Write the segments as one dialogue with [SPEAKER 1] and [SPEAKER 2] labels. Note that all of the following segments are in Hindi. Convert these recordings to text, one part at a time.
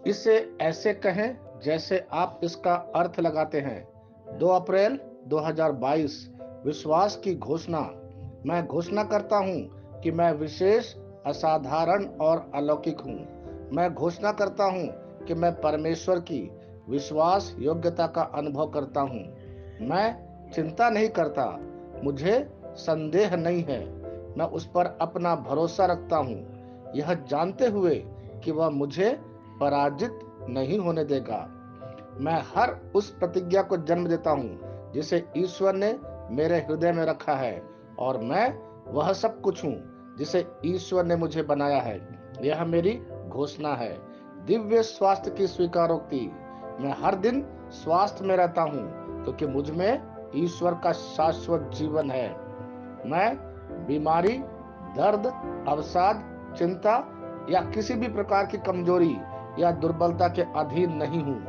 [SPEAKER 1] इसे ऐसे कहें जैसे आप इसका अर्थ लगाते हैं। 2 अप्रैल 2022। विश्वास की घोषणा। मैं घोषणा करता हूँ कि मैं विशेष, असाधारण और अलौकिक हूँ। मैं घोषणा करता हूँ कि मैं परमेश्वर की विश्वास योग्यता का अनुभव करता हूँ। मैं चिंता नहीं करता, मुझे संदेह नहीं है। मैं उस पर अपना भरोसा रखता हूँ, यह जानते हुए कि वह मुझे पराजित नहीं होने देगा। मैं हर उस प्रतिज्ञा को जन्म देता हूँ जिसे ईश्वर ने मेरे हृदय में रखा है, और मैं वह सब कुछ हूँ जिसे ईश्वर ने मुझे बनाया है। यह मेरी घोषणा है। दिव्य स्वास्थ्य की स्वीकारोक्ति। मैं हर दिन स्वास्थ्य में रहता हूँ क्योंकि मुझ में ईश्वर का शाश्वत जीवन है। मैं बीमारी, दर्द, अवसाद, चिंता या किसी भी प्रकार की कमजोरी या दुर्बलता के अधीन नहीं हूँ।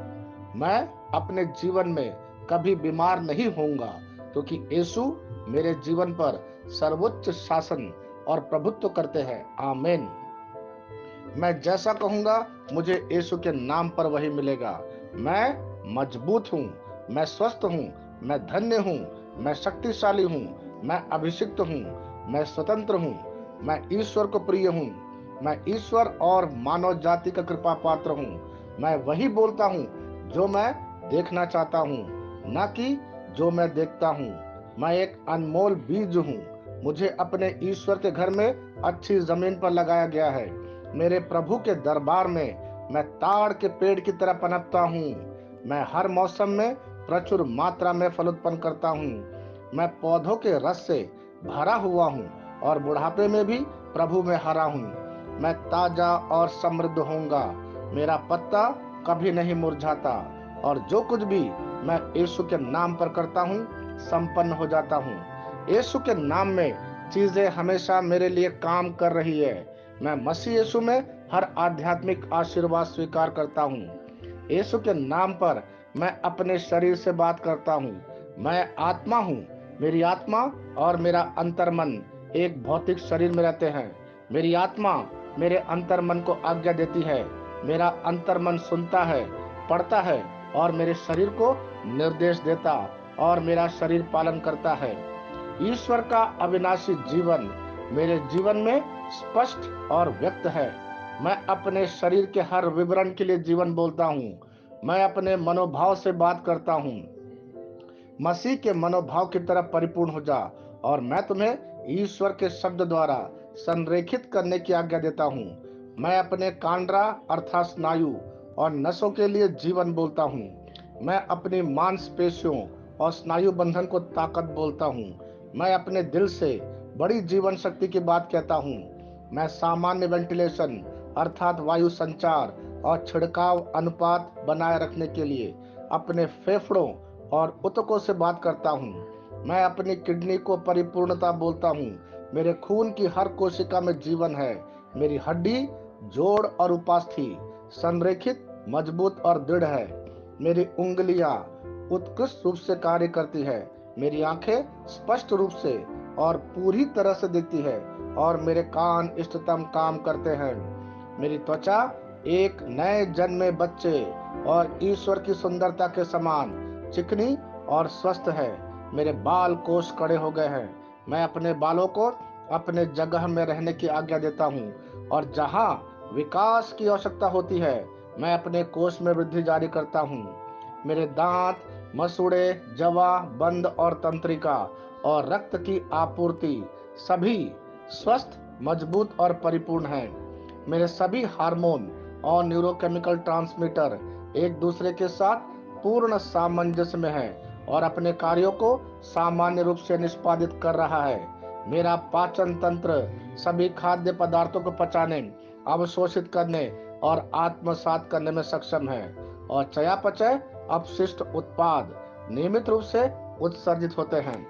[SPEAKER 1] मैं अपने जीवन में कभी बीमार नहीं होऊंगा क्योंकि यीशु मेरे जीवन पर सर्वोच्च शासन और प्रभुत्व करते हैं। आमीन। मैं जैसा कहूंगा मुझे यीशु के नाम पर वही मिलेगा। मैं मजबूत हूँ, मैं स्वस्थ हूँ, मैं धन्य हूँ, मैं शक्तिशाली हूँ, मैं अभिषिक्त हूँ, मैं स्वतंत्र हूँ, मैं ईश्वर को प्रिय हूँ, मैं ईश्वर और मानव जाति का कृपा पात्र हूँ। मैं वही बोलता हूँ जो मैं देखना चाहता हूँ, न कि जो मैं देखता हूँ। मैं एक अनमोल बीज हूँ, मुझे अपने ईश्वर के घर में अच्छी जमीन पर लगाया गया है। मेरे प्रभु के दरबार में मैं ताड़ के पेड़ की तरह पनपता हूँ। मैं हर मौसम में प्रचुर मात्रा में फल उत्पन्न करता हूँ। मैं पौधों के रस से भरा हुआ हूँ और बुढ़ापे में भी प्रभु में हरा हूँ। मैं ताजा और समृद्ध होऊंगा। मेरा पत्ता कभी नहीं मुरझाता, और जो कुछ भी मैं यीशु के नाम पर करता हूँ संपन्न हो जाता हूँ। यीशु के नाम में चीजें हमेशा मेरे लिए काम कर रही है। मैं मसीह यीशु में हर आध्यात्मिक आशीर्वाद स्वीकार करता हूँ। यीशु के नाम पर मैं अपने शरीर से बात करता हूँ। मैं आत्मा हूँ। मेरी आत्मा और मेरा अंतर्मन एक भौतिक शरीर में रहते हैं। मेरी आत्मा मेरे अंतर्मन को आज्ञा देती है। मेरा अंतर्मन सुनता है, पढ़ता है और मेरे शरीर को निर्देश देता, और मेरा शरीर पालन करता है। ईश्वर का अविनाशी जीवन मेरे जीवन में स्पष्ट और व्यक्त है। मैं अपने शरीर के हर विवरण के लिए जीवन बोलता हूँ। मैं अपने मनोभाव से बात करता हूँ। मसीह के मनोभाव की तरफ परिपूर्ण हो जा, और मैं तुम्हें ईश्वर के शब्द द्वारा संरेखित करने की आज्ञा देता हूँ। मैं अपने कांड्रा अर्थात स्नायु और नसों के लिए जीवन बोलता हूँ। मैं अपनी मांसपेशियों और स्नायु बंधन को ताकत बोलता हूँ। मैं अपने दिल से बड़ी जीवन शक्ति की बात कहता हूँ। मैं सामान्य वेंटिलेशन अर्थात वायु संचार और छिड़काव अनुपात बनाए रखने के लिए अपने फेफड़ों और ऊतकों से बात करता हूँ। मैं अपनी किडनी को परिपूर्णता बोलता हूँ। मेरे खून की हर कोशिका में जीवन है। मेरी हड्डी, जोड़ और उपास्थि संरेखित, मजबूत और दृढ़ है। मेरी उंगलियां उत्कृष्ट रूप से कार्य करती है। मेरी आंखें स्पष्ट रूप से और पूरी तरह से दिखती है, और मेरे कान इष्टतम काम करते हैं। मेरी त्वचा एक नए जन्मे बच्चे और ईश्वर की सुंदरता के समान चिकनी और स्वस्थ है। मेरे बाल कोष कड़े हो गए हैं। मैं अपने बालों को अपने जगह में रहने की आज्ञा देता हूँ, और जहाँ विकास की आवश्यकता होती है मैं अपने कोष में वृद्धि जारी करता हूँ। मेरे दांत, मसूड़े, जवा, बंद और तंत्रिका और रक्त की आपूर्ति सभी स्वस्थ, मजबूत और परिपूर्ण हैं। मेरे सभी हार्मोन और न्यूरोकेमिकल ट्रांसमीटर एक दूसरे के साथ पूर्ण सामंजस्य में है और अपने कार्यों को सामान्य रूप से निष्पादित कर रहा है। मेरा पाचन तंत्र सभी खाद्य पदार्थों को पचाने, अवशोषित करने और आत्मसात करने में सक्षम है, और चयापचय अपशिष्ट उत्पाद नियमित रूप से उत्सर्जित होते हैं।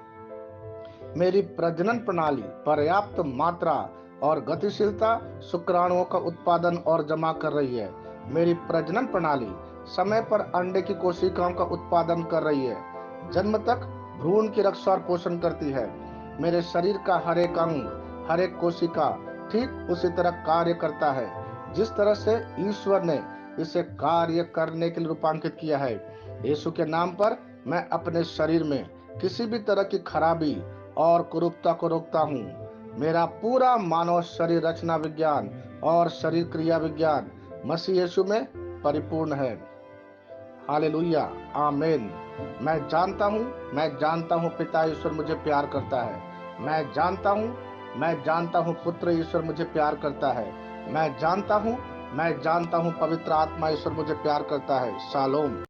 [SPEAKER 1] मेरी प्रजनन प्रणाली पर्याप्त मात्रा और गतिशीलता शुक्राणुओं का उत्पादन और जमा कर रही है। मेरी प्रजनन प्रणाली समय पर अंडे की कोशिकाओं का उत्पादन कर रही है, जन्म तक भ्रूण की रक्षा और पोषण करती है। मेरे शरीर का हर एक अंग, हर एक कोशिका ठीक उसी तरह कार्य करता है जिस तरह से ईश्वर ने इसे कार्य करने के लिए रूपांकित किया है। यीशु के नाम पर मैं अपने शरीर में किसी भी तरह की खराबी और कुरूपता को रोकता हूँ। मेरा पूरा मानव शरीर रचना विज्ञान और शरीर क्रिया विज्ञान मसीह यीशु में परिपूर्ण है। हालेलुया, आमीन। मैं जानता हूँ पिता ईश्वर मुझे प्यार करता है। मैं जानता हूँ पुत्र ईश्वर मुझे प्यार करता है। मैं जानता हूँ पवित्र आत्मा ईश्वर मुझे प्यार करता है। शालोम।